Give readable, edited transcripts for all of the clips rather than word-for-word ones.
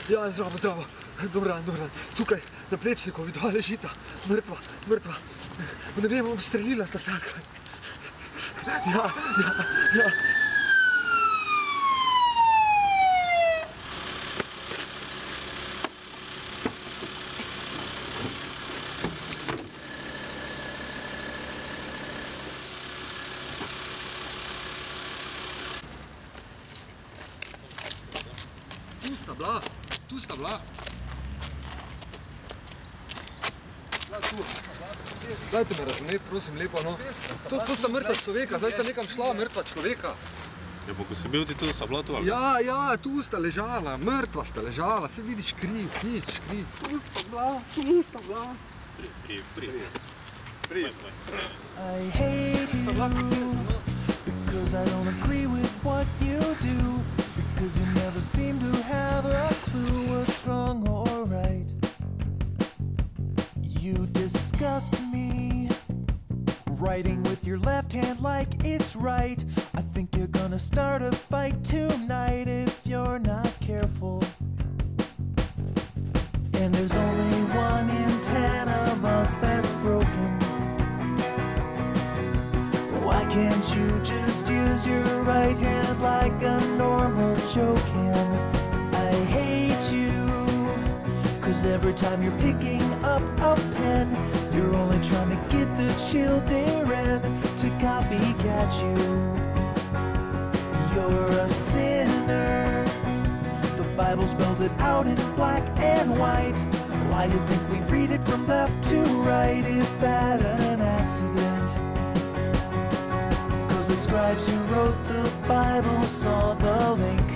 Ja, zdravo, zdravo. Dober dan, dober dan. Tukaj, na Plečniku, vidva ležita, mrtva, mrtva. Ne vem, strelila sta se. Ja. Tu sta bila. Dajte me razumeti, prosim, lepo, no. To sta mrtva človeka, zdaj sta nekam šla mrtva človeka. Ja, pa ko si bil ti tu, sta bila tu ali? Ja, tu sta ležala, mrtva sta ležala, se vidiš kri, nič, kri. Tu sta bila. Pri. I hate you because I don't agree with what you do. Because you never seem to have a clue what's wrong or right. You disgust me, writing with your left hand like it's right. I think you're gonna start a fight tonight if you're not careful. And there's only 1 in 10 of us that's broken. Why can't you just use your right hand like a normal joke can? I hate you, cause every time you're picking up a pen, you're only trying to get the children to copycat you. You're a sinner, the Bible spells it out in black and white. Why you think we read it from left to right? Is that an accident? The scribes who wrote the Bible saw the link.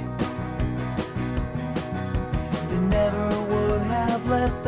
They never would have let